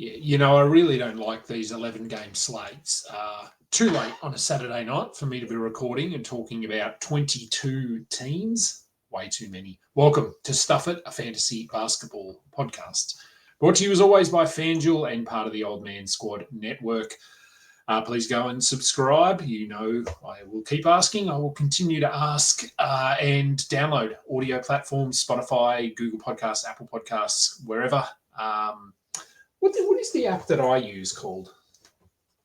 I really don't like these 11-game slates. Too late on a Saturday night for me to be recording and talking about 22 teams. Way too many. Welcome to Stuff It, a fantasy basketball podcast. Brought to you as always by FanDuel and part of the Old Man Squad Network. Please go and subscribe. I will keep asking. I will continue to ask and download audio platforms, Spotify, Google Podcasts, Apple Podcasts, wherever. What is the app that I use called?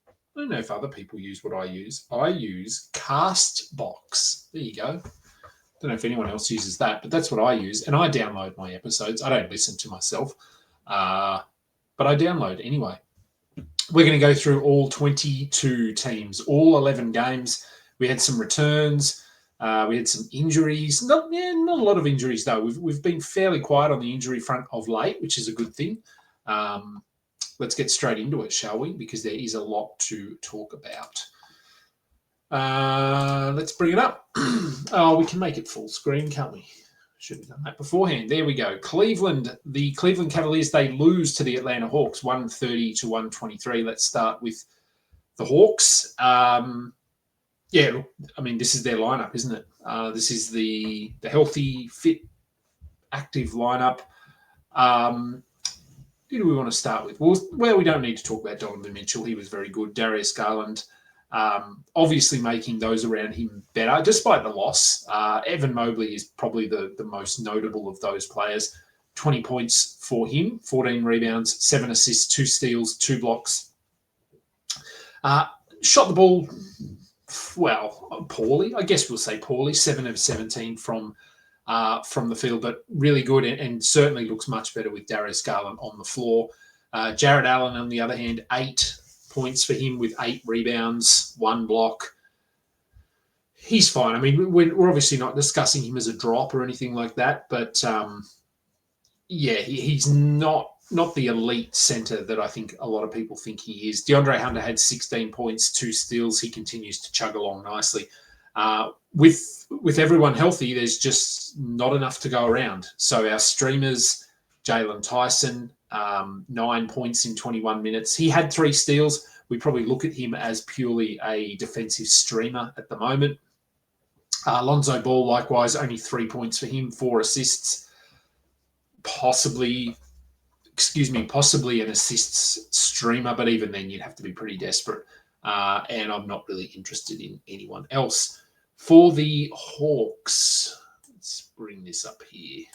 I don't know if other people use what I use. I use Castbox. There you go. Don't know if anyone else uses that, but that's what I use. And I download my episodes. I don't listen to myself, but I download anyway. We're going to go through all 22 teams, all 11 games. We had some returns. We had some injuries. Not a lot of injuries, though. We've been fairly quiet on the injury front of late, which is a good thing. Let's get straight into it, shall we? Because there is a lot to talk about. Let's bring it up. We can make it full screen, can't we? Should have done that beforehand. There we go. The Cleveland Cavaliers, they lose to the Atlanta Hawks, 130-123. Let's start with the Hawks. This is their lineup, isn't it? This is the healthy, fit, active lineup. Who do we want to start with? Well, we don't need to talk about Donovan Mitchell. He was very good. Darius Garland, obviously making those around him better, despite the loss. Evan Mobley is probably the most notable of those players. 20 points for him, 14 rebounds, 7 assists, 2 steals, 2 blocks. Shot the ball, poorly. I guess we'll say poorly. 7 of 17 from the field, but really good and certainly looks much better with Darius Garland on the floor. Jared Allen, on the other hand, 8 points for him with 8 rebounds, 1 block. He's fine. I mean, we're obviously not discussing him as a drop or anything like that, but he's not the elite center that I think a lot of people think he is. DeAndre Hunter had 16 points, 2 steals. He continues to chug along nicely. With everyone healthy, there's just not enough to go around. So our streamers, Jalen Tyson, 9 points in 21 minutes. He had 3 steals. We probably look at him as purely a defensive streamer at the moment. Lonzo Ball, likewise, only 3 points for him, 4 assists. Possibly an assists streamer, but even then you'd have to be pretty desperate. And I'm not really interested in anyone else. For the Hawks, let's bring this up here.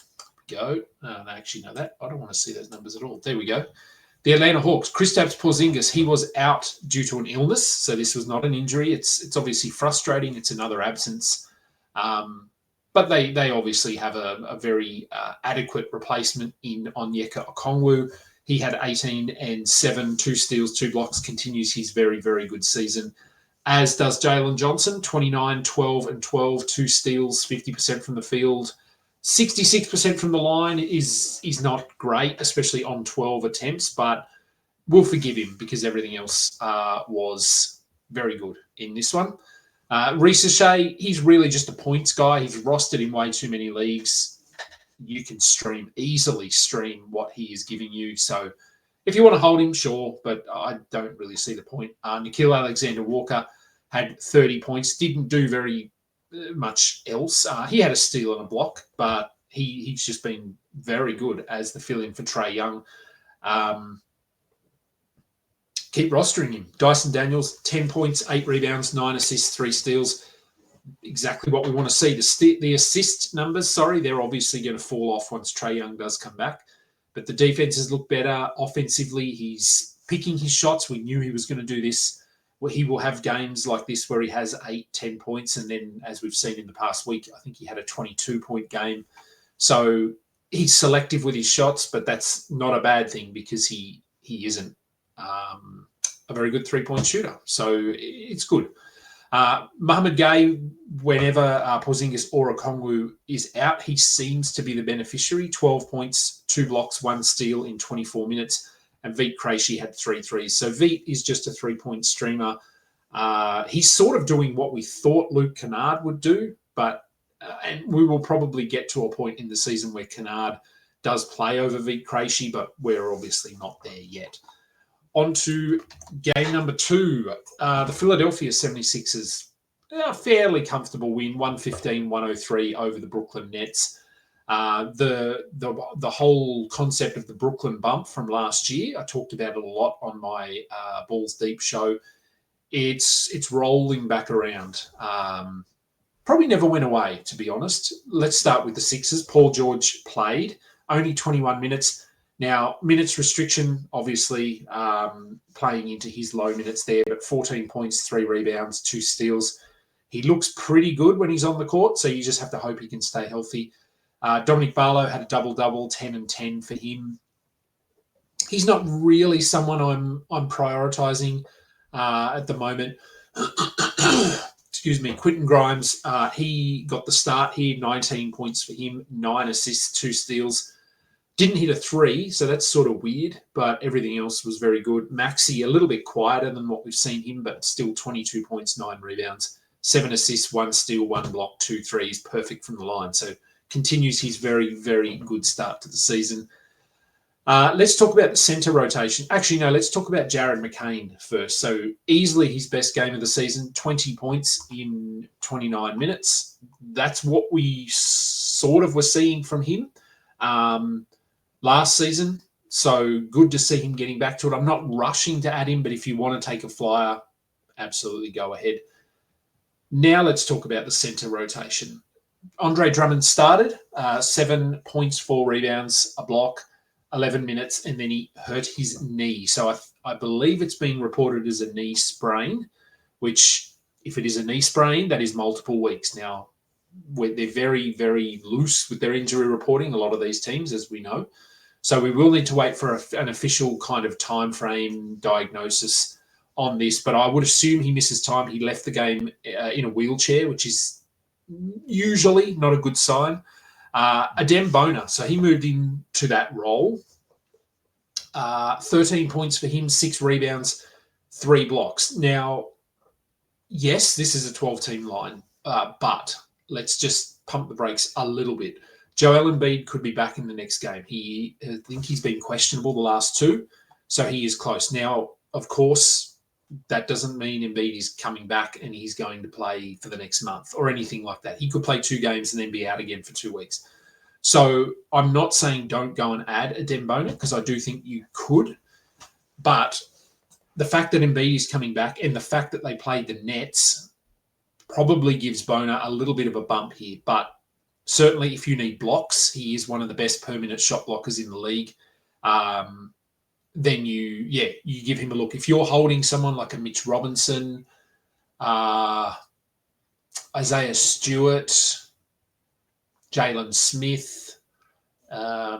Go. Actually, no, that I don't want to see those numbers at all. There we go. The Atlanta Hawks, Kristaps Porzingis, he was out due to an illness, so this was not an injury. It's obviously frustrating. It's another absence, but they obviously have a very adequate replacement in Onyeka Okongwu. He had 18 and 7, 2 steals, 2 blocks. Continues his very, very good season. As does Jalen Johnson, 29, 12, and 12, 2 steals, 50% from the field. 66% from the line is not great, especially on 12 attempts, but we'll forgive him because everything else was very good in this one. Reece Shea, he's really just a points guy. He's rostered in way too many leagues. You can easily stream what he is giving you. So if you want to hold him, sure, but I don't really see the point. Nickeil Alexander-Walker had 30 points, didn't do very much else. He had a steal and a block, but he's just been very good as the fill-in for Trae Young. Keep rostering him. Dyson Daniels, 10 points, 8 rebounds, 9 assists, 3 steals. Exactly what we want to see. The assist numbers, they're obviously going to fall off once Trae Young does come back. But the defenses look better. Offensively, he's picking his shots. We knew he was going to do this. Well, he will have games like this where he has 8, 10 points. And then, as we've seen in the past week, I think he had a 22-point game. So he's selective with his shots, but that's not a bad thing because he isn't a very good three-point shooter. So it's good. Mohamed Gay, whenever Porzingis or Okongwu is out, he seems to be the beneficiary. 12 points, 2 blocks, 1 steal in 24 minutes. And Vit Krejci had 3 threes. So Vit is just a 3-point streamer. He's sort of doing what we thought Luke Kennard would do, but and we will probably get to a point in the season where Kennard does play over Vit Krejci, but we're obviously not there yet. On to game number 2. The Philadelphia 76ers, a fairly comfortable win, 115-103 over the Brooklyn Nets. The whole concept of the Brooklyn bump from last year, I talked about it a lot on my Balls Deep show. It's rolling back around. Probably never went away, to be honest. Let's start with the Sixers. Paul George played, only 21 minutes. Now, minutes restriction, obviously, playing into his low minutes there, but 14 points, 3 rebounds, 2 steals. He looks pretty good when he's on the court, so you just have to hope he can stay healthy. Dominic Barlow had a double-double, 10 and 10 for him. He's not really someone I'm prioritising at the moment. Excuse me. Quentin Grimes, he got the start here, 19 points for him, 9 assists, 2 steals. Didn't hit a 3, so that's sort of weird, but everything else was very good. Maxey, a little bit quieter than what we've seen him, but still 22 points, 9 rebounds, 7 assists, 1 steal, 1 block, 2 threes, perfect from the line. So continues his very, very good start to the season. Let's talk about the centre rotation. Actually, no, let's talk about Jared McCain first. So easily his best game of the season, 20 points in 29 minutes. That's what we sort of were seeing from him last season. So good to see him getting back to it. I'm not rushing to add him, but if you want to take a flyer, absolutely go ahead. Now let's talk about the centre rotation. Andre Drummond started, 7 points, 4 rebounds, a block, 11 minutes, and then he hurt his knee. So I believe it's being reported as a knee sprain, which if it is a knee sprain, that is multiple weeks. Now, they're very, very loose with their injury reporting, a lot of these teams, as we know. So we will need to wait for an official kind of time frame diagnosis on this. But I would assume he misses time. He left the game in a wheelchair, which is usually not a good sign. Adem Bona, so he moved into that role. 13 points for him, 6 rebounds, 3 blocks. Now, yes, this is a 12-team line, but let's just pump the brakes a little bit. Joel Embiid could be back in the next game. I think he's been questionable the last 2, so he is close. Now, of course, that doesn't mean Embiid is coming back and he's going to play for the next month or anything like that. He could play 2 games and then be out again for 2 weeks. So I'm not saying don't go and add Adem Bona because I do think you could. But the fact that Embiid is coming back and the fact that they played the Nets probably gives Bona a little bit of a bump here. But certainly if you need blocks, he is one of the best per-minute shot blockers in the league. Then you give him a look. If you're holding someone like a Mitch Robinson, Isaiah Stewart, Jalen Smith, I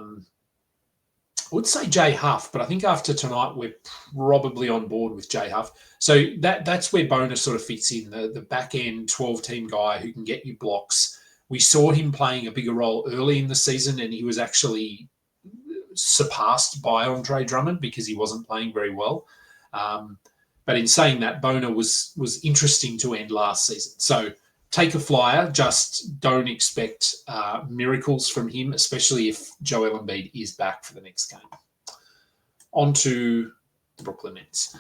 would say Jay Huff, but I think after tonight we're probably on board with Jay Huff. So that's where Bonus sort of fits in, the back-end 12-team guy who can get you blocks. We saw him playing a bigger role early in the season, and he was actually surpassed by Andre Drummond because he wasn't playing very well. But in saying that, Bona was interesting to end last season. So take a flyer, just don't expect miracles from him, especially if Joel Embiid is back for the next game. On to the Brooklyn Nets.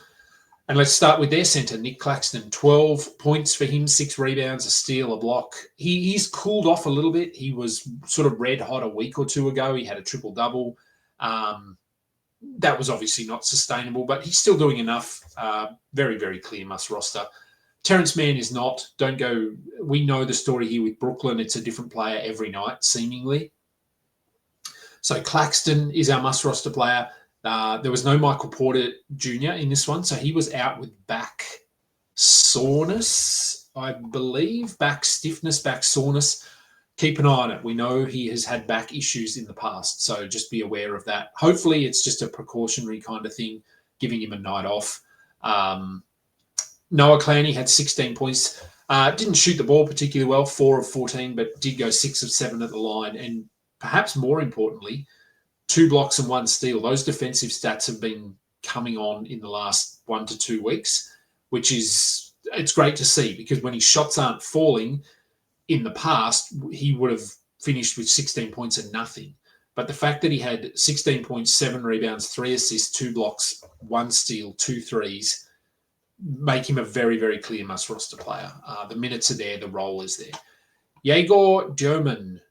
And let's start with their centre, Nick Claxton. 12 points for him, 6 rebounds, a steal, a block. He's cooled off a little bit. He was sort of red hot a week or 2 ago. He had a triple-double. That was obviously not sustainable, but he's still doing enough. Very, very clear must roster. Terrence Mann is not. Don't go. We know the story here with Brooklyn. It's a different player every night, seemingly. So Claxton is our must roster player. There was no Michael Porter Jr. in this one, so he was out with back soreness, I believe. Back stiffness, back soreness. Keep an eye on it. We know he has had back issues in the past, so just be aware of that. Hopefully it's just a precautionary kind of thing, giving him a night off. Noah Clowney had 16 points. Didn't shoot the ball particularly well, 4 of 14, but did go 6 of 7 at the line. And perhaps more importantly, 2 blocks and 1 steal. Those defensive stats have been coming on in the last 1 to 2 weeks, which is, it's great to see because when his shots aren't falling in the past, he would have finished with 16 points and nothing. But the fact that he had 16 points, 7 rebounds, 3 assists, 2 blocks, 1 steal, 2 threes, make him a very, very clear must-roster player. The minutes are there. The role is there. Yegor German.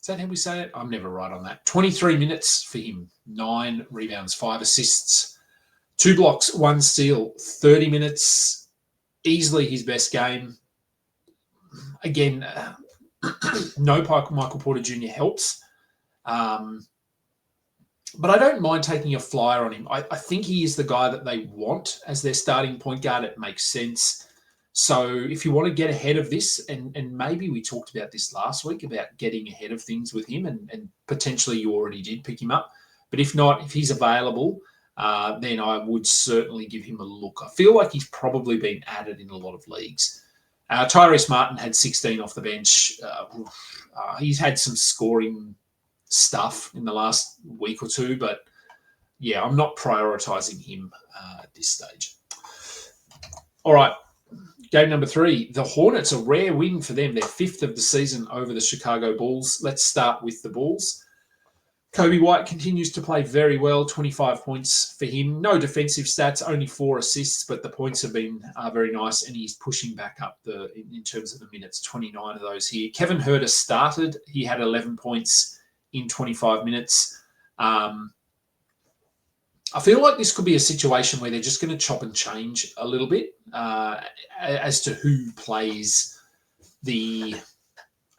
Is that how we say it? I'm never right on that. 23 minutes for him. 9 rebounds, 5 assists, 2 blocks, 1 steal, 30 minutes. Easily his best game. Again, no Michael Porter Jr. helps. But I don't mind taking a flyer on him. I think he is the guy that they want as their starting point guard. It makes sense. So if you want to get ahead of this, and maybe we talked about this last week about getting ahead of things with him, and potentially you already did pick him up. But if not, if he's available, then I would certainly give him a look. I feel like he's probably been added in a lot of leagues. Tyrese Martin had 16 off the bench. He's had some scoring stuff in the last week or two, but yeah, I'm not prioritizing him at this stage. All right, game number 3. The Hornets, a rare win for them. Their 5th of the season over the Chicago Bulls. Let's start with the Bulls. Kobe White continues to play very well, 25 points for him. No defensive stats, only 4 assists, but the points have been very nice, and he's pushing back up in terms of the minutes, 29 of those here. Kevin Huerter started. He had 11 points in 25 minutes. I feel like this could be a situation where they're just going to chop and change a little bit as to who plays the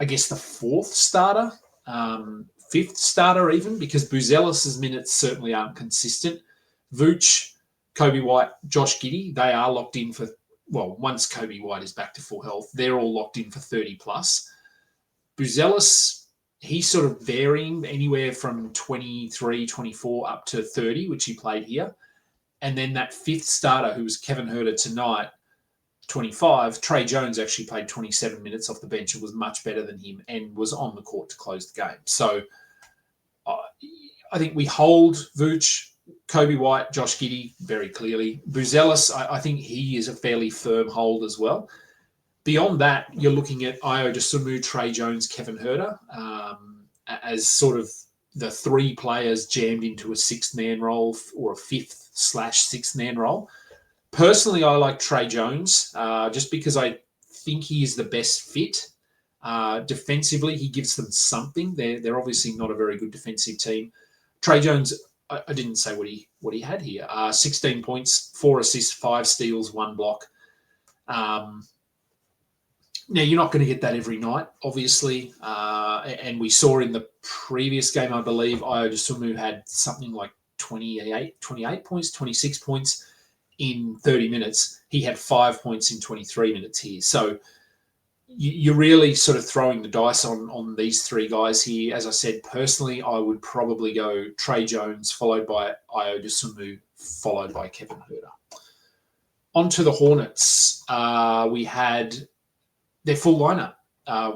4th starter, 5th starter even, because Buzelis's minutes certainly aren't consistent. Vooch, Kobe White, Josh Giddey, they are locked in for, once Kobe White is back to full health, they're all locked in for 30 plus. Buzelis, he's sort of varying anywhere from 23, 24 up to 30, which he played here. And then that 5th starter, who was Kevin Huerter tonight, 25, Trey Jones actually played 27 minutes off the bench and was much better than him and was on the court to close the game. So I think we hold Vooch, Kobe White, Josh Giddey very clearly. Buzelis, I think he is a fairly firm hold as well. Beyond that, you're looking at Ayo Dosunmu, Trey Jones, Kevin Huerter as sort of the 3 players jammed into a 6th-man role or a 5th/6th-man role. Personally, I like Trey Jones just because I think he is the best fit. Defensively, he gives them something. They're obviously not a very good defensive team. Trey Jones, I didn't say what he had here. 16 points, 4 assists, 5 steals, 1 block. Now, you're not going to get that every night, obviously. And we saw in the previous game, I believe, Ayo Dosunmu had something like 28 points, 26 points in 30 minutes. He had 5 points in 23 minutes here. So you're really sort of throwing the dice on these 3 guys here. As I said, personally, I would probably go Trey Jones, followed by Ayo Dosunmu, followed by Kevin Huerter. On to the Hornets. We had their full lineup.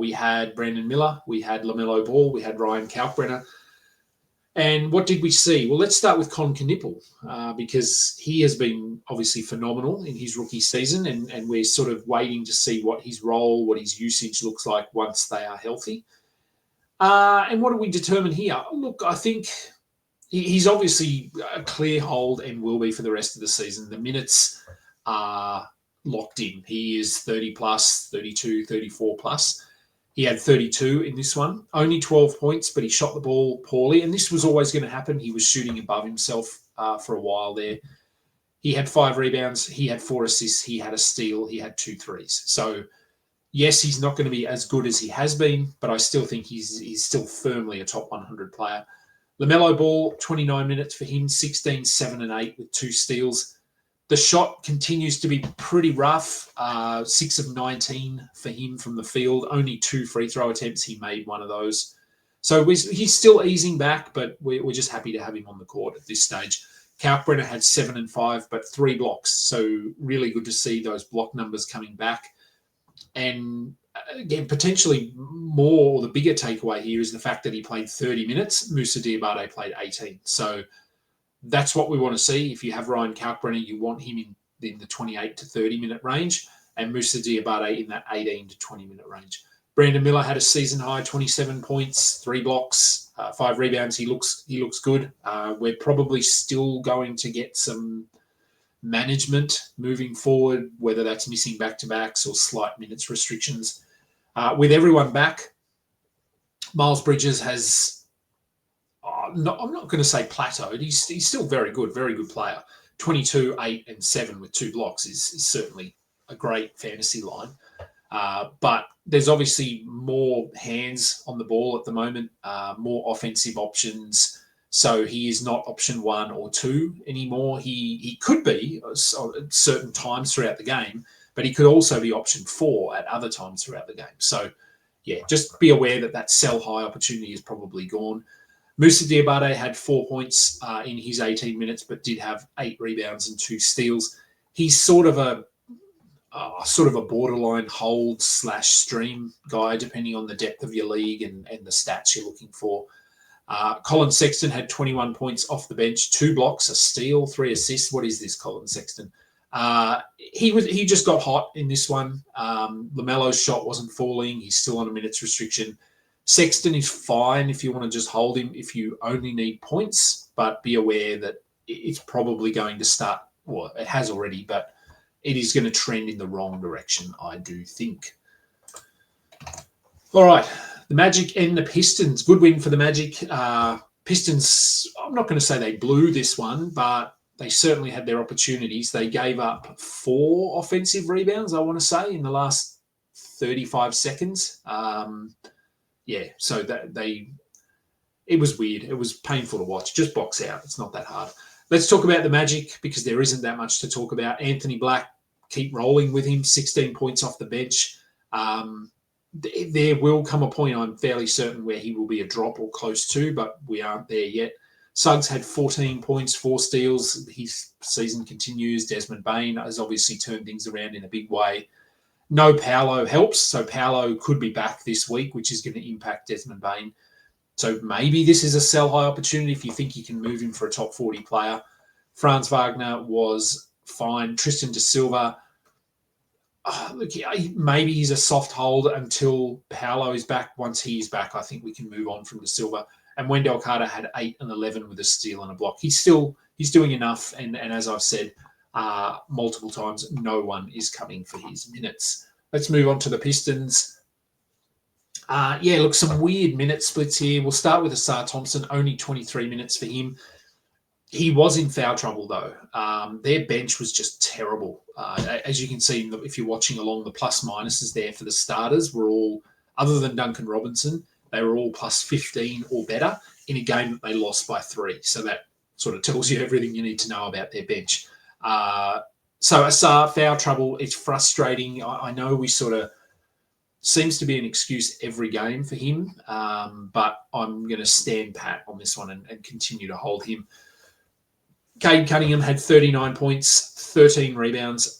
We had Brandon Miller, we had LaMelo Ball, we had Ryan Kalkbrenner. And what did we see? Well, let's start with Con Knipple because he has been obviously phenomenal in his rookie season, and we're sort of waiting to see what his role, what his usage looks like once they are healthy. And what do we determine here? Look, I think he's obviously a clear hold and will be for the rest of the season. The minutes are locked in. He is 30 plus, 32, 34 plus. He had 32 in this one, only 12 points, but he shot the ball poorly. And this was always going to happen. He was shooting above himself for a while there. He had 5 rebounds. He had 4 assists. He had a steal. He had 2 threes. So, yes, he's not going to be as good as he has been, but I still think he's still firmly a top 100 player. LaMelo Ball, 29 minutes for him, 16, 7, and 8 with 2 steals. The shot continues to be pretty rough. 6 of 19 for him from the field. Only 2 free throw attempts. He made one of those. So he's still easing back, but we're just happy to have him on the court at this stage. Kalkbrenner had 7 and 5, but 3 blocks. So really good to see those block numbers coming back. And again, potentially more, the bigger takeaway here is the fact that he played 30 minutes. Moussa Diabate played 18. So that's what we want to see. If you have Ryan Kalkbrenner, you want him in the 28 to 30 minute range, and Moussa Diabate in that 18 to 20 minute range. Brandon Miller had a season high 27 points, 3 blocks, 5 rebounds. He looks good. We're probably still going to get some management moving forward, whether that's missing back-to-backs or slight minutes restrictions. With everyone back, Miles Bridges has, I'm not going to say plateaued. He's still very good player. 22, 8, and 7 with 2 blocks is certainly a great fantasy line. But there's obviously more hands on the ball at the moment, more offensive options. So he is not option 1 or 2 anymore. He could be at certain times throughout the game, but he could also be option 4 at other times throughout the game. So, yeah, just be aware that sell high opportunity is probably gone. Moussa Diabate had 4 points in his 18 minutes, but did have 8 rebounds and 2 steals. He's sort of a borderline hold/stream guy, depending on the depth of your league and the stats you're looking for. Colin Sexton had 21 points off the bench, 2 blocks, a steal, 3 assists. What is this, Colin Sexton? He just got hot in this one. LaMelo's shot wasn't falling. He's still on a minutes restriction. Sexton is fine if you want to just hold him if you only need points, but be aware that it's probably going to start, well, it has already, but it is going to trend in the wrong direction, I do think. All right, the Magic and the Pistons. Good win for the Magic. Pistons, I'm not going to say they blew this one, but they certainly had their opportunities. They gave up 4 offensive rebounds, I want to say, in the last 35 seconds. So it was weird. It was painful to watch. Just box out. It's not that hard. Let's talk about the Magic because there isn't that much to talk about. Anthony Black, keep rolling with him, 16 points off the bench. There will come a point, I'm fairly certain, where he will be a drop or close to, but we aren't there yet. Suggs had 14 points, 4 steals. His season continues. Desmond Bane has obviously turned things around in a big way. No Paolo helps, so Paolo could be back this week, which is going to impact Desmond Bane. So maybe this is a sell-high opportunity if you think you can move him for a top 40 player. Franz Wagner was fine. Tristan da Silva, maybe he's a soft hold until Paolo is back. Once he is back, I think we can move on from da Silva. And Wendell Carter had 8 and 11 with a steal and a block. He's doing enough, and as I've said multiple times, no one is coming for his minutes. Let's move on to the Pistons. Some weird minute splits here. We'll start with Asar Thompson, only 23 minutes for him. He was in foul trouble, though. Their bench was just terrible. As you can see, if you're watching along, the plus-minuses there for the starters were all, other than Duncan Robinson, they were all plus 15 or better in a game that they lost by 3. So that sort of tells you everything you need to know about their bench. So Asar, foul trouble, it's frustrating. I know we sort of, seems to be an excuse every game for him, but I'm going to stand pat on this one and continue to hold him. Cade Cunningham had 39 points, 13 rebounds,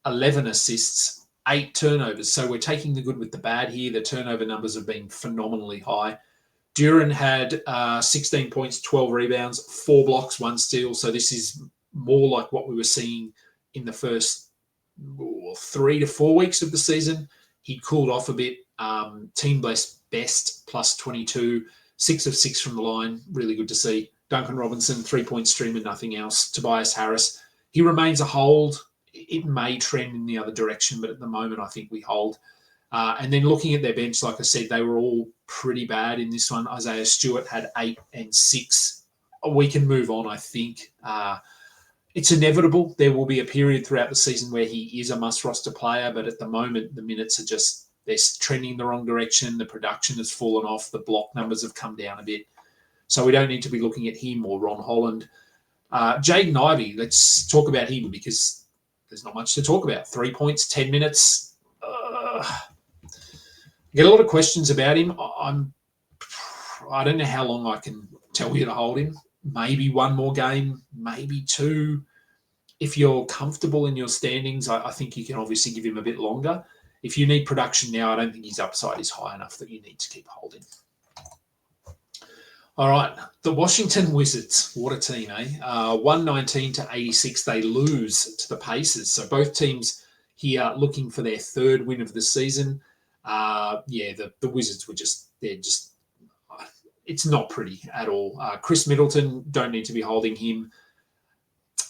11 assists, 8 turnovers. So we're taking the good with the bad here. The turnover numbers have been phenomenally high. Duran had 16 points, 12 rebounds, 4 blocks, 1 steal. So this is more like what we were seeing in the first 3 to 4 weeks of the season. He cooled off a bit. Team best plus 22, 6 of 6 from the line. Really good to see. Duncan Robinson, 3-point stream and nothing else. Tobias Harris, he remains a hold. It may trend in the other direction, but at the moment I think we hold. And then looking at their bench, like I said, they were all pretty bad in this one. Isaiah Stewart had 8 and 6. We can move on, I think. It's inevitable. There will be a period throughout the season where he is a must-roster player, but at the moment, the minutes are just, they're trending in the wrong direction. The production has fallen off. The block numbers have come down a bit. So we don't need to be looking at him or Ron Holland. Jaden Ivey, let's talk about him because there's not much to talk about. 3 points, 10 minutes. I get a lot of questions about him. I don't know how long I can tell you to hold him. Maybe 1 more game, maybe 2. If you're comfortable in your standings, I think you can obviously give him a bit longer. If you need production now, I don't think his upside is high enough that you need to keep holding. All right, the Washington Wizards, what a team, eh? 119-86, they lose to the Pacers. So both teams here looking for their 3rd win of the season. The Wizards were they're just it's not pretty at all. Chris Middleton, don't need to be holding him.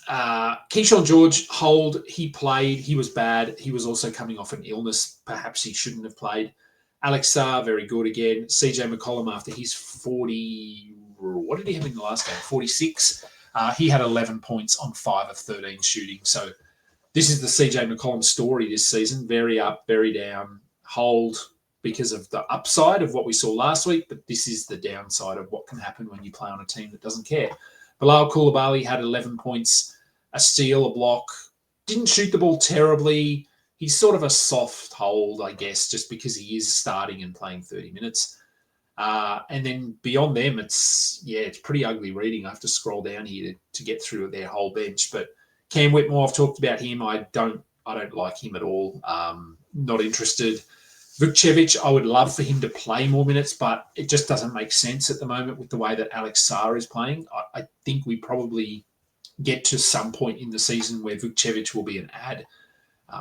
Keyshawn George, hold. He played. He was bad. He was also coming off an illness. Perhaps he shouldn't have played. Alex Sarr, very good again. CJ McCollum, after his 40, what did he have in the last game? 46. He had 11 points on 5 of 13 shooting. So this is the CJ McCollum story this season. Very up, very down. Hold because of the upside of what we saw last week, but this is the downside of what can happen when you play on a team that doesn't care. Bilal Coulibaly had 11 points, a steal, a block. Didn't shoot the ball terribly. He's sort of a soft hold, I guess, just because he is starting and playing 30 minutes. And then beyond them, it's pretty ugly reading. I have to scroll down here to get through their whole bench. But Cam Whitmore, I've talked about him. I don't like him at all. Not interested. Vukcevic, I would love for him to play more minutes, but it just doesn't make sense at the moment with the way that Alex Sarr is playing. I think we probably get to some point in the season where Vukcevic will be an ad.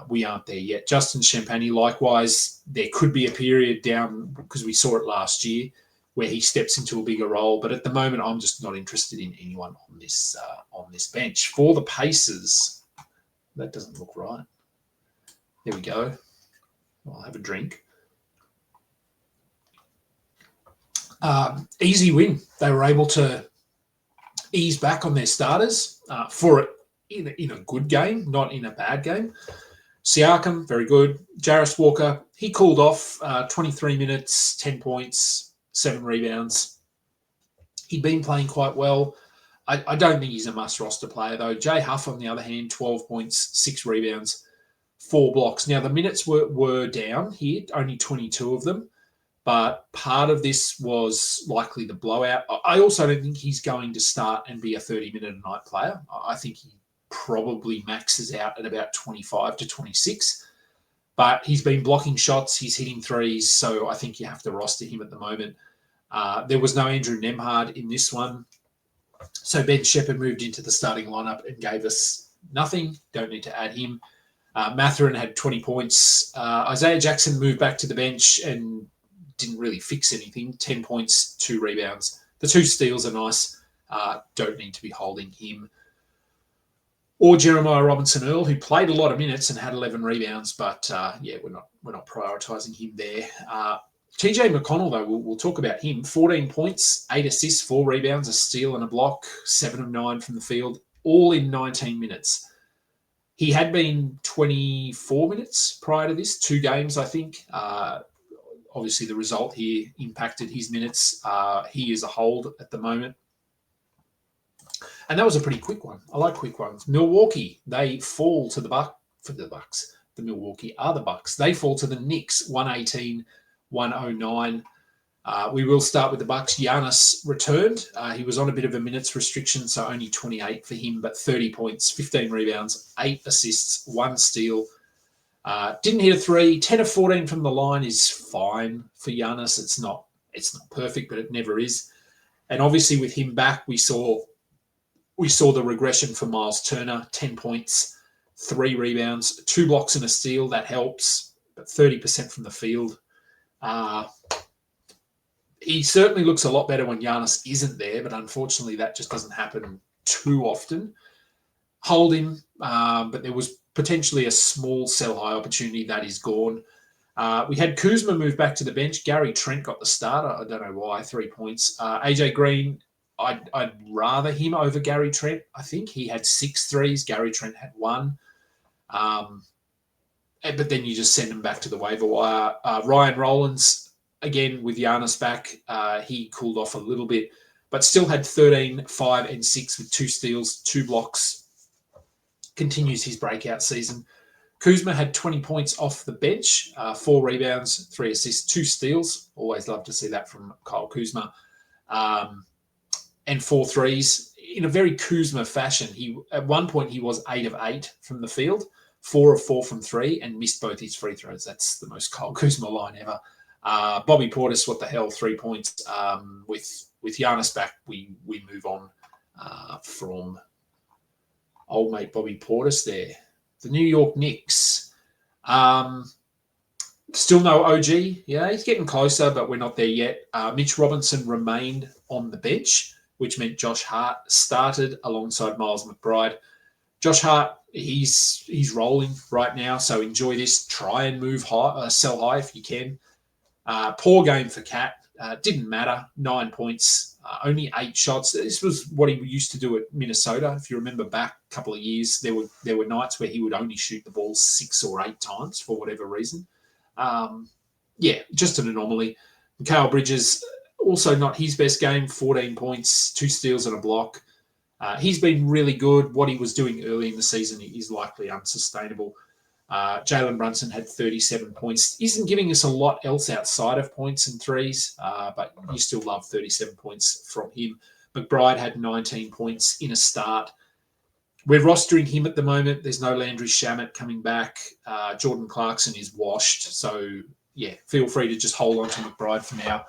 We aren't there yet. Justin Champagny, likewise, there could be a period down, because we saw it last year, where he steps into a bigger role. But at the moment, I'm just not interested in anyone on this bench. For the Pacers, that doesn't look right. There we go. I'll have a drink. Easy win. They were able to ease back on their starters in a good game, not in a bad game. Siakam, very good. Jarris Walker, he cooled off 23 minutes, 10 points, 7 rebounds. He'd been playing quite well. I don't think he's a must-roster player, though. Jay Huff, on the other hand, 12 points, 6 rebounds, 4 blocks. Now, the minutes were down here, only 22 of them, but part of this was likely the blowout. I also don't think he's going to start and be a 30-minute-a-night player. I think he probably maxes out at about 25 to 26, but he's been blocking shots, he's hitting threes, so I think you have to roster him at the moment. There was no Andrew Nembhard in this one, so Ben Shepherd moved into the starting lineup and gave us nothing. Don't need to add him. Mathurin had 20 points. Isaiah Jackson moved back to the bench and didn't really fix anything. 10 points, 2 rebounds. The 2 steals are nice. Don't need to be holding him. Or Jeremiah Robinson-Earl, who played a lot of minutes and had 11 rebounds, but we're not prioritising him there. TJ McConnell, though, we'll talk about him. 14 points, 8 assists, 4 rebounds, a steal and a block, 7 of 9 from the field, all in 19 minutes. He had been 24 minutes prior to this, 2 games, I think. Obviously, the result here impacted his minutes. He is a hold at the moment. And that was a pretty quick one. I like quick ones. Milwaukee, they fall to the Bucks. The Milwaukee are the Bucks. They fall to the Knicks, 118-109. We will start with the Bucks. Giannis returned. He was on a bit of a minutes restriction, so only 28 for him, but 30 points, 15 rebounds, 8 assists, 1 steal. Didn't hit a 3. 10 of 14 from the line is fine for Giannis. It's not perfect, but it never is. And obviously with him back, we saw the regression for Miles Turner, 10 points, 3 rebounds, 2 blocks and a steal. That helps, but 30% from the field. He certainly looks a lot better when Giannis isn't there, but unfortunately that just doesn't happen too often. Hold him, but there was potentially a small sell-high opportunity that is gone. We had Kuzma move back to the bench. Gary Trent got the starter. I don't know why, 3 points. AJ Green, I'd rather him over Gary Trent. I think he had 6 threes. Gary Trent had 1. But then you just send him back to the waiver wire. Ryan Rollins, again, with Giannis back, he cooled off a little bit, but still had 13, 5, and 6 with 2 steals, 2 blocks. Continues his breakout season. Kuzma had 20 points off the bench, 4 rebounds, 3 assists, 2 steals. Always love to see that from Kyle Kuzma. And 4 threes in a very Kuzma fashion. At one point, he was 8 of 8 from the field, 4 of 4 from 3, and missed both his free throws. That's the most Kyle Kuzma line ever. Bobby Portis, what the hell, 3 points. With Giannis back, we move on from old mate Bobby Portis there. The New York Knicks. Still no OG. Yeah, he's getting closer, but we're not there yet. Mitch Robinson remained on the bench, which meant Josh Hart started alongside Miles McBride. Josh Hart, he's rolling right now, so enjoy this. Try and move high, sell high if you can. Poor game for Cat. Didn't matter. 9 points, only 8 shots. This was what he used to do at Minnesota. If you remember back a couple of years, there were nights where he would only shoot the ball 6 or 8 times for whatever reason. Just an anomaly. Mikal Bridges, also not his best game. 14 points, 2 steals and a block. He's been really good. What he was doing early in the season is likely unsustainable. Jalen Brunson had 37 points. Isn't giving us a lot else outside of points and threes, but you still love 37 points from him. McBride had 19 points in a start. We're rostering him at the moment. There's no Landry Shamet coming back. Jordan Clarkson is washed. So, feel free to just hold on to McBride for now.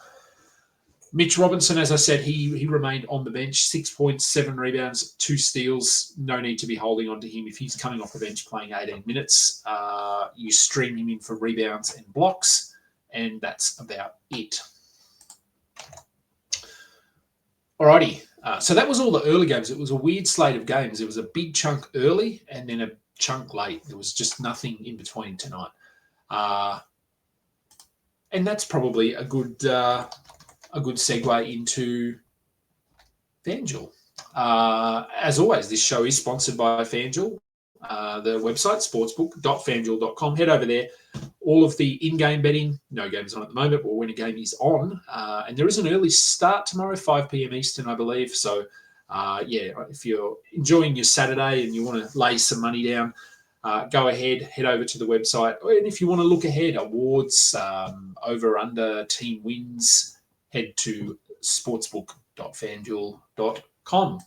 Mitch Robinson, as I said, he remained on the bench. 6 points, 7 rebounds, 2 steals. No need to be holding on to him. If he's coming off the bench playing 18 minutes, you stream him in for rebounds and blocks, and that's about it. Alrighty. So that was all the early games. It was a weird slate of games. It was a big chunk early and then a chunk late. There was just nothing in between tonight. And that's probably a good segue into FanDuel. As always, this show is sponsored by FanDuel. The website, sportsbook.fanduel.com. Head over there. All of the in-game betting, no games on at the moment, but when a game is on. And there is an early start tomorrow, 5 p.m. Eastern, I believe. So, if you're enjoying your Saturday and you want to lay some money down, go ahead, head over to the website. And if you want to look ahead, awards, over, under, team wins, head to sportsbook.fanduel.com.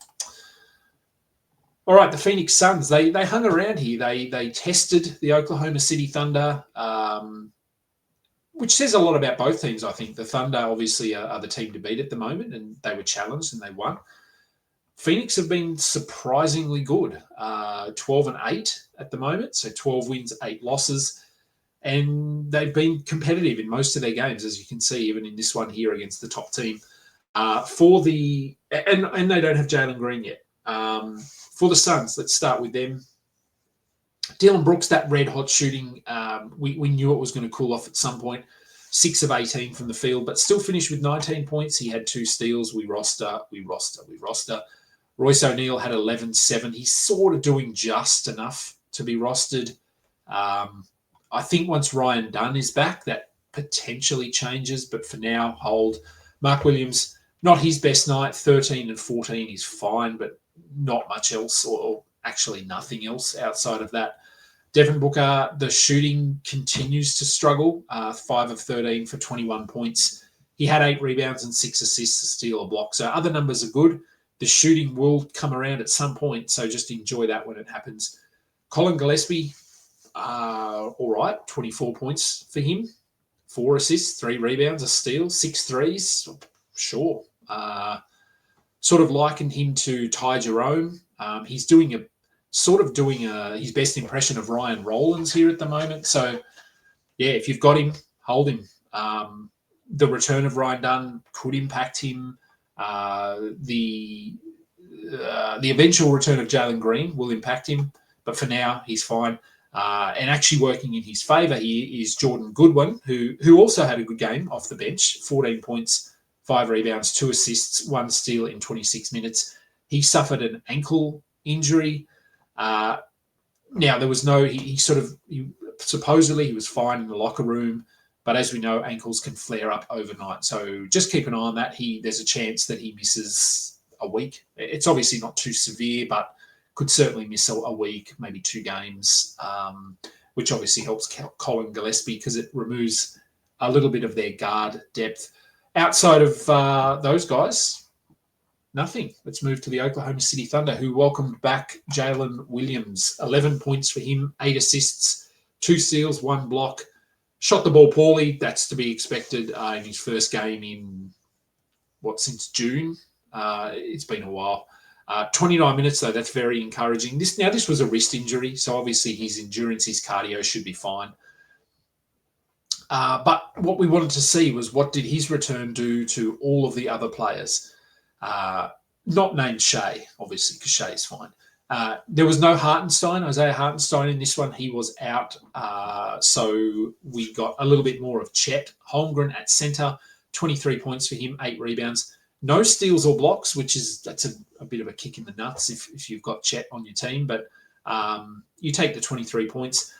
All right, the Phoenix Suns, they hung around here. They tested the Oklahoma City Thunder, which says a lot about both teams, I think. The Thunder obviously are the team to beat at the moment, and they were challenged and they won. Phoenix have been surprisingly good, 12-8 at the moment, so 12 wins, 8 losses. And they've been competitive in most of their games, as you can see, even in this one here against the top team. And they don't have Jalen Green yet. For the Suns, let's start with them. Dylan Brooks, that red-hot shooting, we knew it was going to cool off at some point. 6 of 18 from the field, but still finished with 19 points. He had 2 steals. We roster. Royce O'Neal had 11-7. He's sort of doing just enough to be rostered. I think once Ryan Dunn is back, that potentially changes, but for now, hold. Mark Williams, not his best night, 13 and 14 is fine, but not much else, or actually nothing else outside of that. Devin Booker, the shooting continues to struggle, 5 of 13 for 21 points. He had 8 rebounds and 6 assists, a steal, a block. So other numbers are good. The shooting will come around at some point, so just enjoy that when it happens. Colin Gillespie, all right, 24 points for him, 4 assists, 3 rebounds, a steal, 6 threes. Sure. Sort of likened him to Ty Jerome. He's doing his best impression of Ryan Rollins here at the moment. So, if you've got him, hold him. The return of Ryan Dunn could impact him. The eventual return of Jalen Green will impact him, but for now, he's fine. And actually working in his favour here is Jordan Goodwin, who also had a good game off the bench, 14 points, 5 rebounds, 2 assists, 1 steal in 26 minutes. He suffered an ankle injury. Now, there was supposedly he was fine in the locker room, but as we know, ankles can flare up overnight. So just keep an eye on that. There's a chance that he misses a week. It's obviously not too severe, but could certainly miss a week, maybe 2 games, which obviously helps Colin Gillespie because it removes a little bit of their guard depth. Outside of those guys, nothing. Let's move to the Oklahoma City Thunder, who welcomed back Jalen Williams. 11 points for him, 8 assists, 2 steals, 1 block. Shot the ball poorly. That's to be expected in his first game in, since June? It's been a while. 29 minutes, though, that's very encouraging. This was a wrist injury, so obviously his endurance, his cardio should be fine. But what we wanted to see was what did his return do to all of the other players? Not named Shea, obviously, because Shea is fine. There was no Hartenstein, Isaiah Hartenstein in this one. He was out. So we got a little bit more of Chet Holmgren at centre, 23 points for him, 8 rebounds. No steals or blocks, that's a bit of a kick in the nuts if you've got Chet on your team. But you take the 23 points.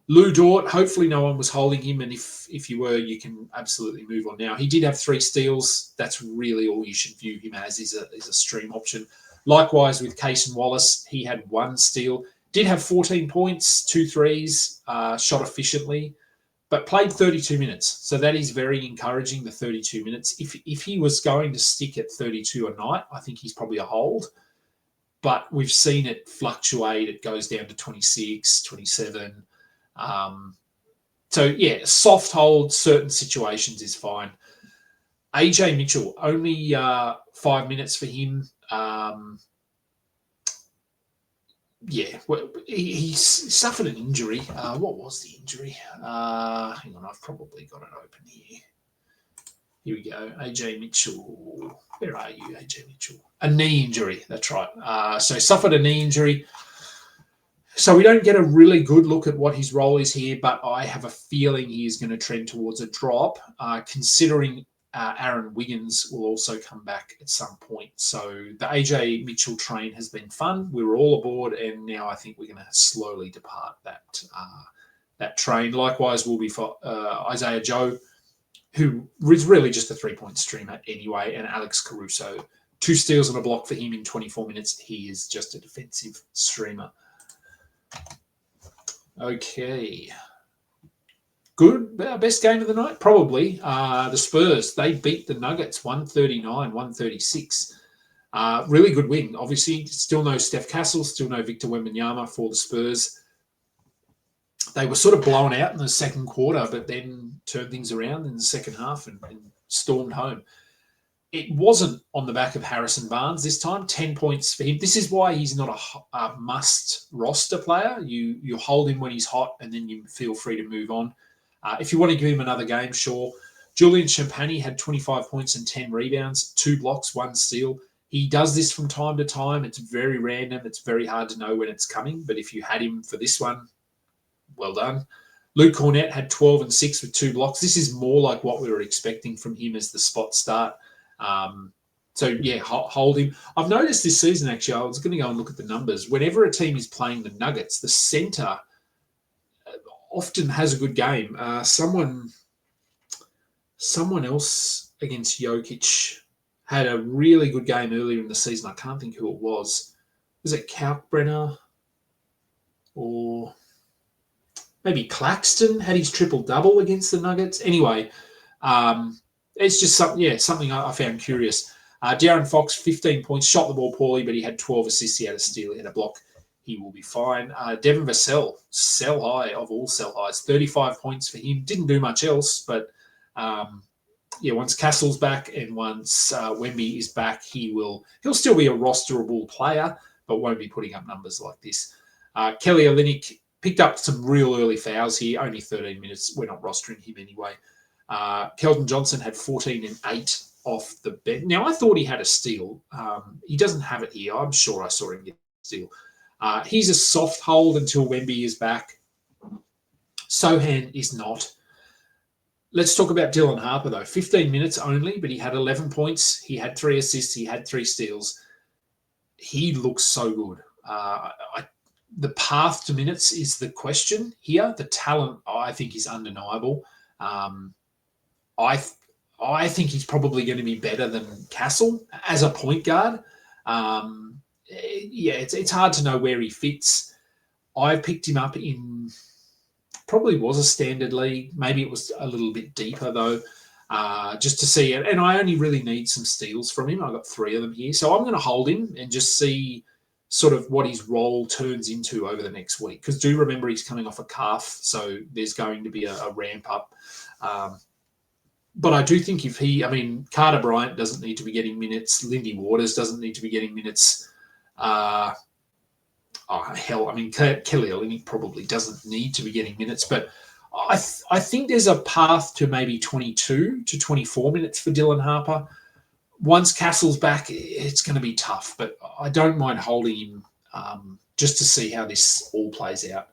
Lou Dort, hopefully no one was holding him, and if you were, you can absolutely move on now. He did have 3 steals. That's really all you should view him as, is a stream option. Likewise with Cason Wallace, he had 1 steal. Did have 14 points, 2 threes, shot efficiently, but played 32 minutes. So that is very encouraging, the 32 minutes. If he was going to stick at 32 a night, I think he's probably a hold. But we've seen it fluctuate. It goes down to 26, 27. So, yeah, soft hold, certain situations is fine. AJ Mitchell, only 5 minutes for him. He suffered an injury. What was the injury? Hang on, I've probably got it open here. Here we go. AJ Mitchell. Where are you, AJ Mitchell? A knee injury. That's right. So suffered a knee injury. So we don't get a really good look at what his role is here, but I have a feeling he is going to trend towards a drop, considering Aaron Wiggins will also come back at some point. So the AJ Mitchell train has been fun. We were all aboard, and now I think we're going to slowly depart that train. Likewise will be for Isaiah Joe, who is really just a 3-point streamer anyway, and Alex Caruso. 2 steals and a block for him in 24 minutes. He is just a defensive streamer. Okay. Good. Best game of the night? Probably. The Spurs, they beat the Nuggets 139-136. Really good win. Obviously, still no Steph Castle, still no Victor Wembanyama for the Spurs. They were sort of blown out in the second quarter, but then turned things around in the second half and stormed home. It wasn't on the back of Harrison Barnes this time. 10 points for him. This is why he's not a must roster player. You hold him when he's hot, and then you feel free to move on. If you want to give him another game, sure. Julian Champagny had 25 points and 10 rebounds, 2 blocks, 1 steal. He does this from time to time. It's very random. It's very hard to know when it's coming. But if you had him for this one, well done. Luke Cornett had 12 and 6 with 2 blocks. This is more like what we were expecting from him as the spot start. Hold him. I've noticed this season, actually, I was going to go and look at the numbers. Whenever a team is playing the Nuggets, the center often has a good game. Someone else against Jokic had a really good game earlier in the season. I can't think who it was. Was it Kalkbrenner? Or maybe Claxton had his triple-double against the Nuggets? Anyway, it's just something I found curious. De'Aaron Fox, 15 points, shot the ball poorly, but he had 12 assists. He had a steal, he had a block. He will be fine. Devin Vassell, sell high of all sell highs, 35 points for him. Didn't do much else, but once Castle's back and once Wemby is back, he'll still be a rosterable player, but won't be putting up numbers like this. Kelly Olynyk picked up some real early fouls here, only 13 minutes. We're not rostering him anyway. Keldon Johnson had 14 and 8 off the bench. Now, I thought he had a steal. He doesn't have it here. I'm sure I saw him get a steal. He's a soft hold until Wemby is back. Sohan is not. Let's talk about Dylan Harper, though. 15 minutes only, but he had 11 points. He had 3 assists. He had 3 steals. He looks so good. The path to minutes is the question here. The talent, I think, is undeniable. I think he's probably going to be better than Castle as a point guard. It's hard to know where he fits. I picked him up in probably was a standard league. Maybe it was a little bit deeper though, just to see it. And I only really need some steals from him. I've got 3 of them here. So I'm going to hold him and just see sort of what his role turns into over the next week. Because do remember he's coming off a calf, so there's going to be a ramp up. But I do think Carter Bryant doesn't need to be getting minutes. Lindy Waters doesn't need to be getting minutes. Kelly Olynyk probably doesn't need to be getting minutes. But I think there's a path to maybe 22 to 24 minutes for Dylan Harper. Once Castle's back, it's going to be tough, but I don't mind holding him just to see how this all plays out.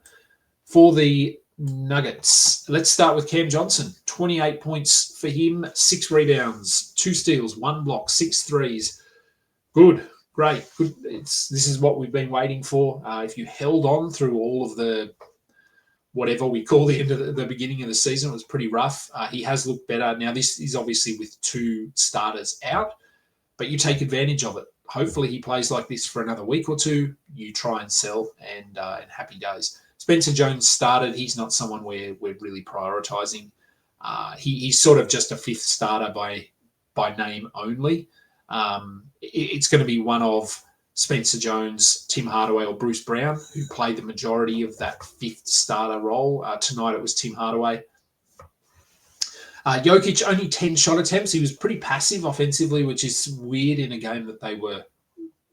For the Nuggets, let's start with Cam Johnson. 28 points for him, 6 rebounds, 2 steals, 1 block, 6 threes. Good, great. Good. This is what we've been waiting for. If you held on through all of the whatever we call the end of the beginning of the season, it was pretty rough. He has looked better. Now, this is obviously with 2 starters out, but you take advantage of it. Hopefully he plays like this for another week or 2. You try and sell, and happy days. Spencer Jones started. He's not someone we're really prioritising. He's sort of just a 5th starter by name only. It's going to be one of Spencer Jones, Tim Hardaway, or Bruce Brown, who played the majority of that 5th starter role. Tonight it was Tim Hardaway. Jokic, only 10 shot attempts. He was pretty passive offensively, which is weird in a game that they were...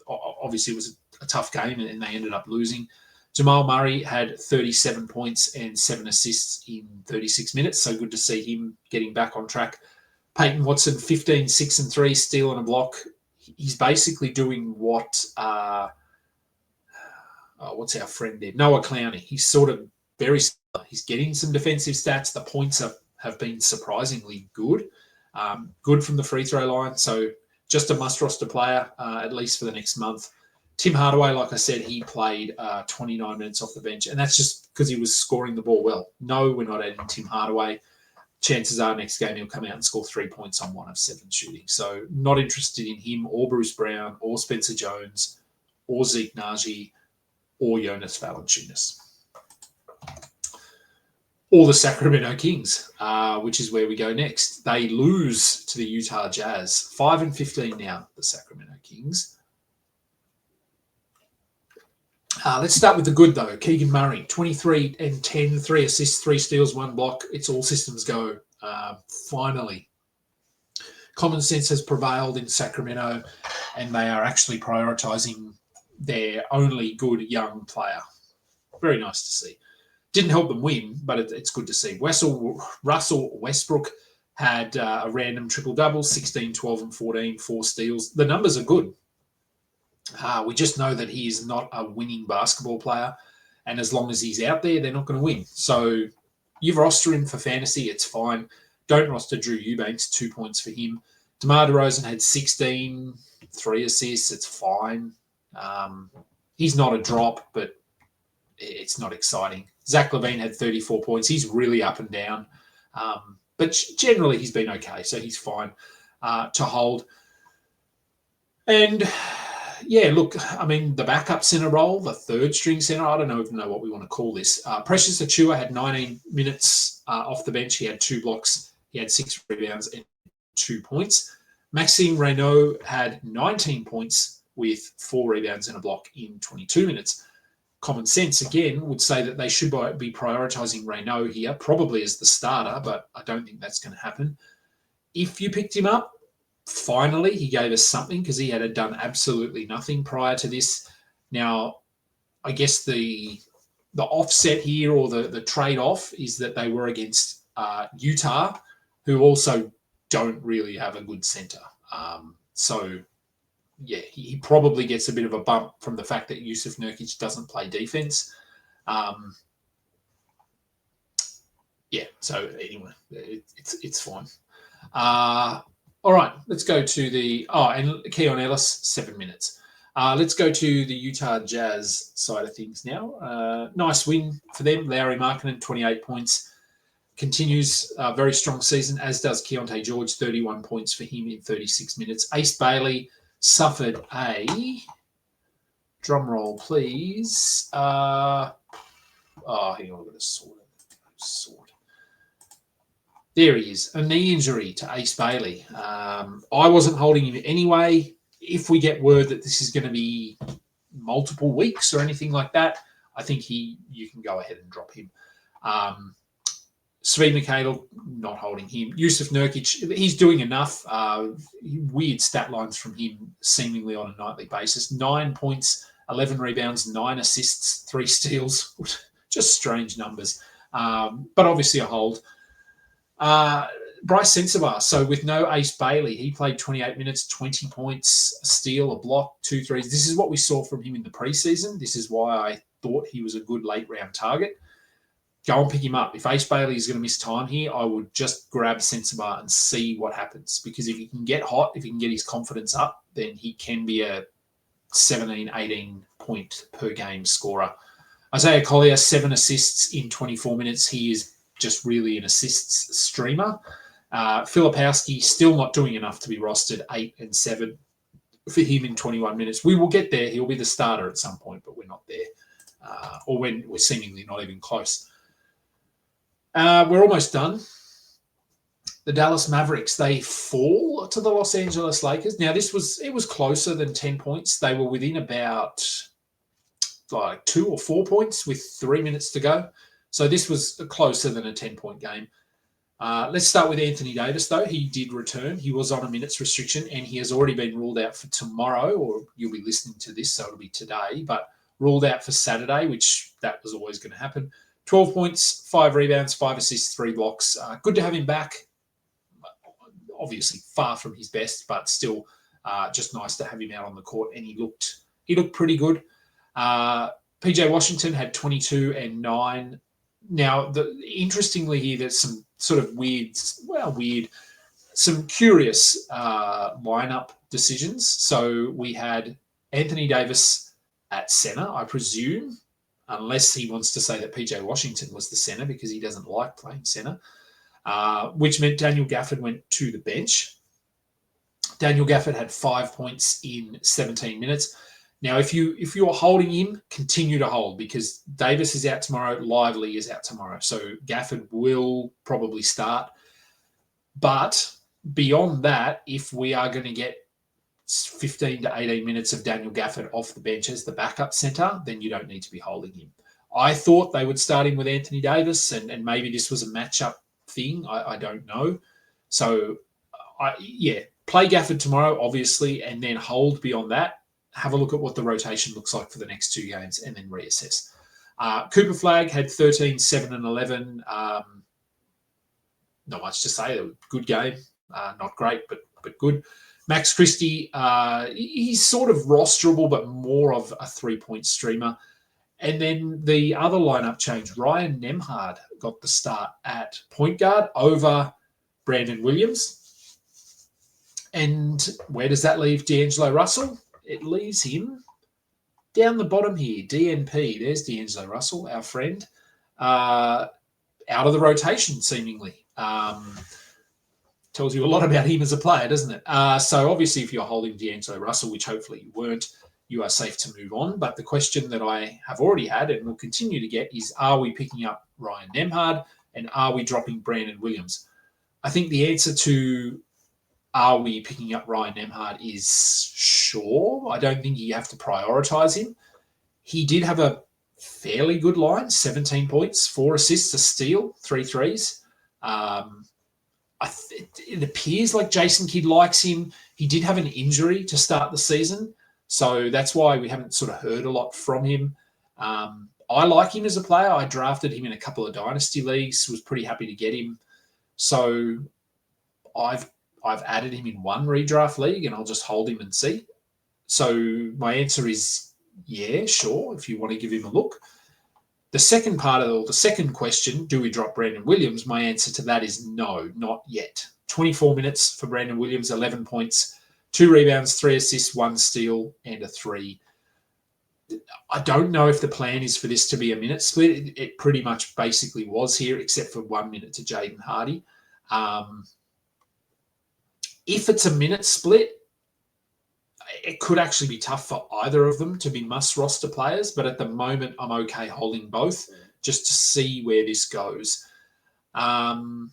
Obviously, it was a tough game, and they ended up losing. Jamal Murray had 37 points and 7 assists in 36 minutes, so good to see him getting back on track. Peyton Watson, 15, 6 and 3, steal and a block. He's basically doing what... what's our friend there? Noah Clowney. He's sort of very similar. He's getting some defensive stats. The points have been surprisingly good. Good from the free throw line. So just a must-roster player, at least for the next month. Tim Hardaway, like I said, he played 29 minutes off the bench, and that's just because he was scoring the ball well. No, we're not adding Tim Hardaway. Chances are next game he'll come out and score 3 points on 1 of 7 shooting. So not interested in him or Bruce Brown or Spencer Jones or Zeke Naji or Jonas Valanciunas. Or the Sacramento Kings, which is where we go next. They lose to the Utah Jazz. 5-15 now, the Sacramento Kings. Let's start with the good, though. Keegan Murray, 23 and 10, 3 assists, 3 steals, 1 block. It's all systems go. Finally. Common sense has prevailed in Sacramento, and they are actually prioritising their only good young player. Very nice to see. Didn't help them win, but it's good to see. Russell Westbrook had a random triple-double, 16, 12, and 14, 4 steals. The numbers are good. We just know that he is not a winning basketball player, and as long as he's out there, they're not going to win. So you've rostered him for fantasy, it's fine. Don't roster Drew Eubanks, 2 points for him. DeMar DeRozan had 16, 3 assists, it's fine. He's not a drop, but it's not exciting. Zach LaVine had 34 points. He's really up and down, but generally he's been okay, so he's fine to hold. And... yeah, look, I mean, the backup center role, the 3rd string center, I don't even know what we want to call this. Precious Achiuwa had 19 minutes off the bench. He had 2 blocks. He had 6 rebounds and 2 points. Maxime Reynaud had 19 points with 4 rebounds and a block in 22 minutes. Common sense, again, would say that they should be prioritising Reynaud here, probably as the starter, but I don't think that's going to happen. If you picked him up, finally, he gave us something because he had done absolutely nothing prior to this. Now, I guess the offset here or the trade-off is that they were against Utah, who also don't really have a good center. So, yeah, he probably gets a bit of a bump from the fact that Yusuf Nurkic doesn't play defense. Yeah, so anyway, it's fine. All right, let's go to the... and Keon Ellis, 7 minutes. Let's go to the Utah Jazz side of things now. Nice win for them. Lauri Markkanen, 28 points. Continues a very strong season, as does Keontae George, 31 points for him in 36 minutes. Ace Bailey suffered a... drum roll, please. Hang on, I've got to sort it. There he is, a knee injury to Ace Bailey. I wasn't holding him anyway. If we get word that this is going to be multiple weeks or anything like that, I think you can go ahead and drop him. Svi Mikhail, not holding him. Yusuf Nurkic, he's doing enough. Weird stat lines from him seemingly on a nightly basis. 9 points, 11 rebounds, 9 assists, 3 steals. Just strange numbers. But obviously a hold. Bryce Sensabaugh, so with no Ace Bailey, he played 28 minutes, 20 points, a steal, a block, 2 threes. This is what we saw from him in the preseason. This is why I thought he was a good late-round target. Go and pick him up. If Ace Bailey is going to miss time here, I would just grab Sensabaugh and see what happens. Because if he can get hot, if he can get his confidence up, then he can be a 17, 18 point per game scorer. Isaiah Collier, 7 assists in 24 minutes. He is just really an assists streamer. Filipowski still not doing enough to be rostered, 8 and 7 for him in 21 minutes. We will get there. He'll be the starter at some point, but we're not there. Or when we're seemingly not even close. We're almost done. The Dallas Mavericks, they fall to the Los Angeles Lakers. Now, it was closer than 10 points. They were within about 2 or 4 points with 3 minutes to go. So this was closer than a 10-point game. Let's start with Anthony Davis, though. He did return. He was on a minutes restriction, and he has already been ruled out for tomorrow, or you'll be listening to this, so it'll be today, but ruled out for Saturday, which that was always going to happen. 12 points, 5 rebounds, 5 assists, 3 blocks. Good to have him back. Obviously far from his best, but still just nice to have him out on the court, and he looked pretty good. PJ Washington had 22 and 9. Now, interestingly here, there's some sort of some curious lineup decisions. So we had Anthony Davis at center, I presume, unless he wants to say that PJ Washington was the center because he doesn't like playing center, which meant Daniel Gafford went to the bench. Daniel Gafford had 5 points in 17 minutes. Now, if you're holding him, continue to hold because Davis is out tomorrow, Lively is out tomorrow. So Gafford will probably start. But beyond that, if we are going to get 15 to 18 minutes of Daniel Gafford off the bench as the backup center, then you don't need to be holding him. I thought they would start him with Anthony Davis, and maybe this was a matchup thing. I don't know. So, play Gafford tomorrow, obviously, and then hold beyond that. Have a look at what the rotation looks like for the next 2 games and then reassess. Cooper Flagg had 13, 7, and 11. Not much to say. Good game. Not great, but good. Max Christie, he's sort of rosterable, but more of a 3-point streamer. And then the other lineup change, Ryan Nembhard got the start at point guard over Brandon Williams. And where does that leave D'Angelo Russell? It leaves him down the bottom here, DNP. There's D'Angelo Russell, our friend, out of the rotation, seemingly. Tells you a lot about him as a player, doesn't it? So obviously, if you're holding D'Angelo Russell, which hopefully you weren't, you are safe to move on. But the question that I have already had and will continue to get is, are we picking up Ryan Nembhard and are we dropping Brandon Williams? I think the answer to are we picking up Ryan Nembhard is sure. I don't think you have to prioritize him. He did have a fairly good line, 17 points, 4 assists, a steal, 3 threes. It appears like Jason Kidd likes him. He did have an injury to start the season, so that's why we haven't sort of heard a lot from him. I like him as a player. I drafted him in a couple of dynasty leagues, was pretty happy to get him. So I've added him in one redraft league, and I'll just hold him and see. So my answer is, yeah, sure, if you want to give him a look. The second question, do we drop Brandon Williams? My answer to that is no, not yet. 24 minutes for Brandon Williams, 11 points, 2 rebounds, 3 assists, 1 steal, and a 3. I don't know if the plan is for this to be a minute split. It pretty much basically was here, except for 1 minute to Jaden Hardy. If it's a minute split, it could actually be tough for either of them to be must-roster players, but at the moment, I'm okay holding both just to see where this goes. Klay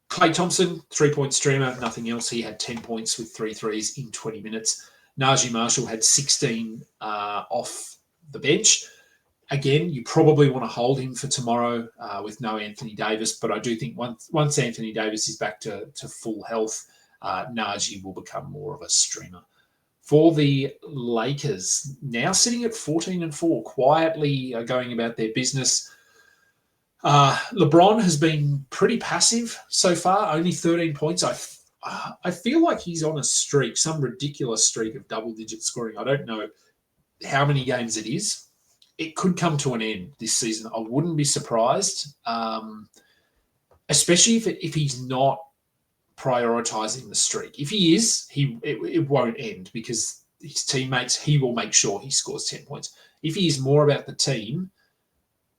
Thompson, 3-point streamer, nothing else. He had 10 points with 3 threes in 20 minutes. Najee Marshall had 16 off the bench. Again, you probably want to hold him for tomorrow with no Anthony Davis, but I do think once Anthony Davis is back to full health, Najee will become more of a streamer. For the Lakers, now sitting at 14-4, quietly going about their business. LeBron has been pretty passive so far, only 13 points. I feel like he's on a streak, some ridiculous streak of double-digit scoring. I don't know how many games it is. It could come to an end this season. I wouldn't be surprised, especially if he's not prioritizing the streak. If he is, it won't end because his teammates, he will make sure he scores 10 points. If he is more about the team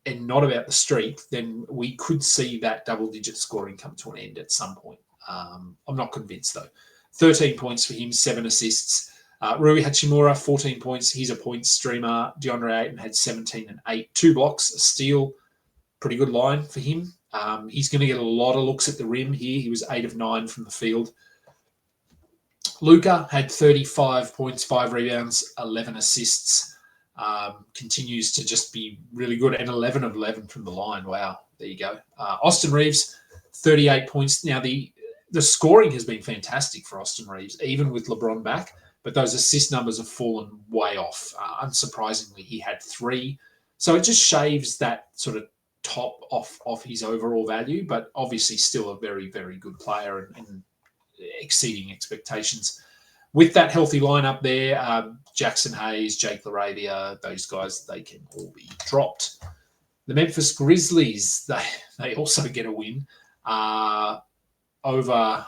and not about the streak, then we could see that double-digit scoring come to an end at some point. I'm not convinced, though. 13 points for him, 7 assists. Rui Hachimura, 14 points. He's a points streamer. DeAndre Ayton had 17 and 8. 2 blocks, a steal. Pretty good line for him. He's going to get a lot of looks at the rim here. He was 8 of 9 from the field. Luka had 35 points, 5 rebounds, 11 assists. Continues to just be really good. And 11 of 11 from the line. Wow, there you go. Austin Reeves, 38 points. Now, the scoring has been fantastic for Austin Reeves, even with LeBron back. But those assist numbers have fallen way off. Unsurprisingly, he had 3. So it just shaves that sort of top off his overall value, but obviously still a very, very good player and exceeding expectations. With that healthy lineup there, Jackson Hayes, Jake LaRavia, those guys, they can all be dropped. The Memphis Grizzlies, they also get a win over,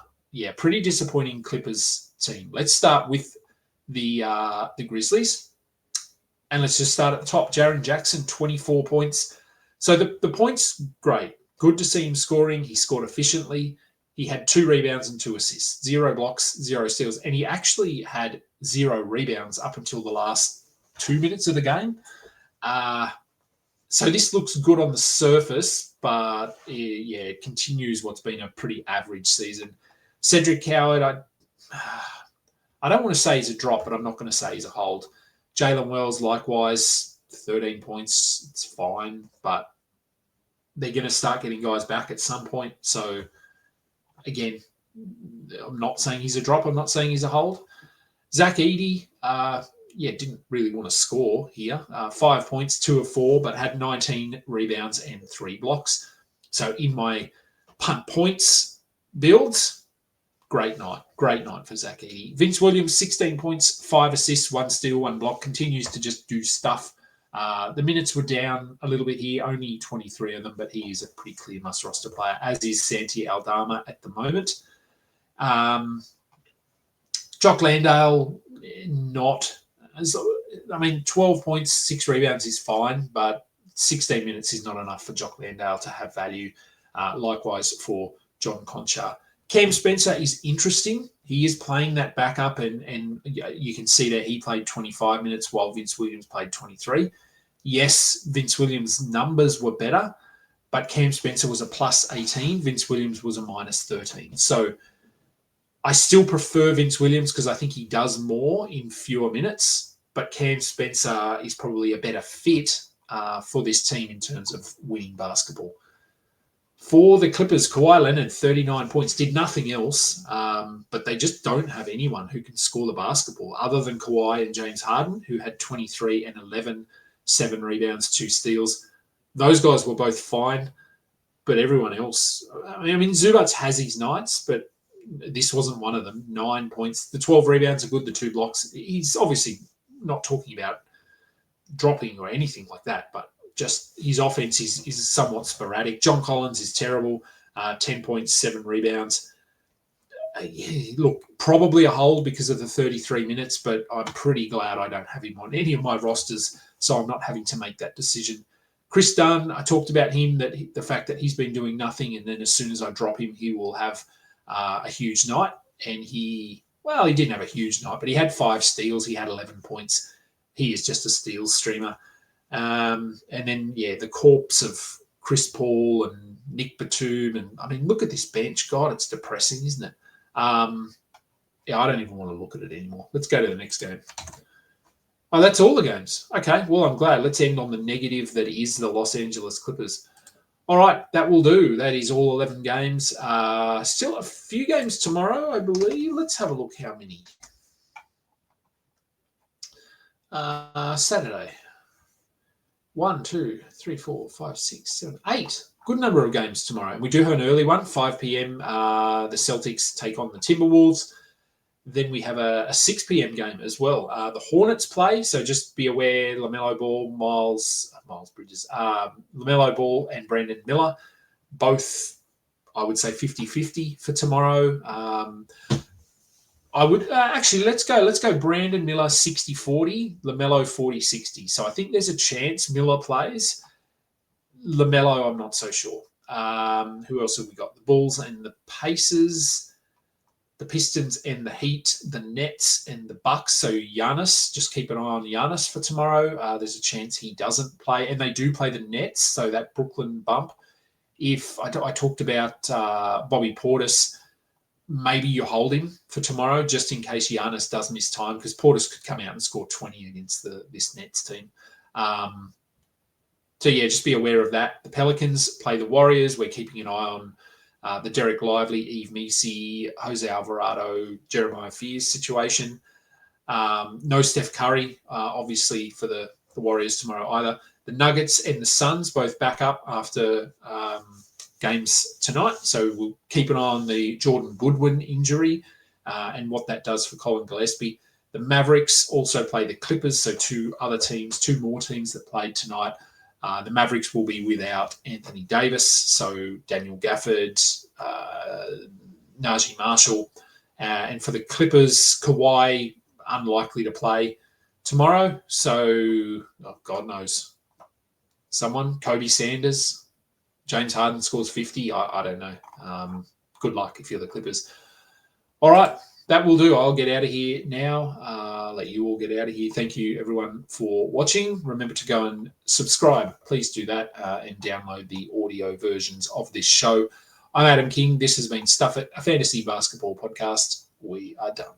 pretty disappointing Clippers team. Let's start with the Grizzlies, and let's just start at the top. Jaren Jackson, 24 points. So the points, great. Good to see him scoring. He scored efficiently. He had 2 rebounds and 2 assists, 0 blocks, 0 steals, and he actually had 0 rebounds up until the last 2 minutes of the game. So this looks good on the surface, but it continues what's been a pretty average season. Cedric Coward, I don't want to say he's a drop, but I'm not going to say he's a hold. Jalen Wells, likewise, 13 points. It's fine, but they're going to start getting guys back at some point. So, again, I'm not saying he's a drop. I'm not saying he's a hold. Zach Edey, didn't really want to score here. 5 points, 2 of 4, but had 19 rebounds and 3 blocks. So in my punt points builds, great night for Zach Edey. Vince Williams, 16 points, 5 assists, 1 steal, 1 block. Continues to just do stuff. The minutes were down a little bit here, only 23 of them, but he is a pretty clear must-roster player, as is Santi Aldama at the moment. Jock Landale, not. 12 points, 6 rebounds is fine, but 16 minutes is not enough for Jock Landale to have value. Likewise for John Concha. Cam Spencer is interesting. He is playing that backup, and you can see that he played 25 minutes while Vince Williams played 23. Yes, Vince Williams' numbers were better, but Cam Spencer was a plus 18. Vince Williams was a minus 13. So I still prefer Vince Williams because I think he does more in fewer minutes, but Cam Spencer is probably a better fit for this team in terms of winning basketball. For the Clippers, Kawhi Leonard, 39 points, did nothing else, but they just don't have anyone who can score the basketball other than Kawhi and James Harden, who had 23 and 11, 7 rebounds, 2 steals. Those guys were both fine, but everyone else, Zubats has his nights, but this wasn't one of them. 9 points. The 12 rebounds are good, the 2 blocks. He's obviously not talking about dropping or anything like that, but just his offense is somewhat sporadic. John Collins is terrible, 10 points, 7 rebounds. Look, probably a hold because of the 33 minutes, but I'm pretty glad I don't have him on any of my rosters, so I'm not having to make that decision. Chris Dunn, I talked about him, the fact that he's been doing nothing, and then as soon as I drop him, he will have a huge night. And he didn't have a huge night, but he had 5 steals. He had 11 points. He is just a steals streamer. And then, the corpse of Chris Paul and Nick Batum. And, look at this bench. God, it's depressing, isn't it? I don't even want to look at it anymore. Let's go to the next game. Oh, that's all the games. Okay, well, I'm glad. Let's end on the negative that is the Los Angeles Clippers. All right, that will do. That is all 11 games. Still a few games tomorrow, I believe. Let's have a look how many. Saturday. 1, 2, 3, 4, 5, 6, 7, 8. good number of games tomorrow. We do have an early one, 5 p.m. The Celtics take on the Timberwolves. Then we have a 6 p.m. game as well. The Hornets play, so just be aware, LaMelo Ball, Miles Bridges, LaMelo Ball and Brandon Miller, both, I would say, 50-50 for tomorrow. I would actually, let's go Brandon Miller 60-40, LaMelo 40-60. So I think there's a chance Miller plays. LaMelo, I'm not so sure. Who else have we got? The Bulls and the Pacers, the Pistons and the Heat, the Nets and the Bucks. So Giannis, just keep an eye on Giannis for tomorrow. There's a chance he doesn't play, and they do play the Nets. So that Brooklyn bump. If I talked about Bobby Portis, maybe you hold him for tomorrow just in case Giannis does miss time, because Portis could come out and score 20 against this Nets team. So, yeah, just be aware of that. The Pelicans play the Warriors. We're keeping an eye on the Derek Lively, Eve Messi, Jose Alvarado, Jeremiah Fears situation. No Steph Curry, obviously, for the Warriors tomorrow either. The Nuggets and the Suns both back up after games tonight. So we'll keep an eye on the Jordan Goodwin injury and what that does for Colin Gillespie. The Mavericks also play the Clippers, so two more teams that played tonight. The Mavericks will be without Anthony Davis, so Daniel Gafford, Najee Marshall. And for the Clippers, Kawhi, unlikely to play tomorrow. So, God knows. Someone, Kobe Sanders, James Harden scores 50. I don't know. Good luck if you're the Clippers. All right, that will do. I'll get out of here now. Let you all get out of here. Thank you, everyone, for watching. Remember to go and subscribe. Please do that and download the audio versions of this show. I'm Adam King. This has been Stuff It, a fantasy basketball podcast. We are done.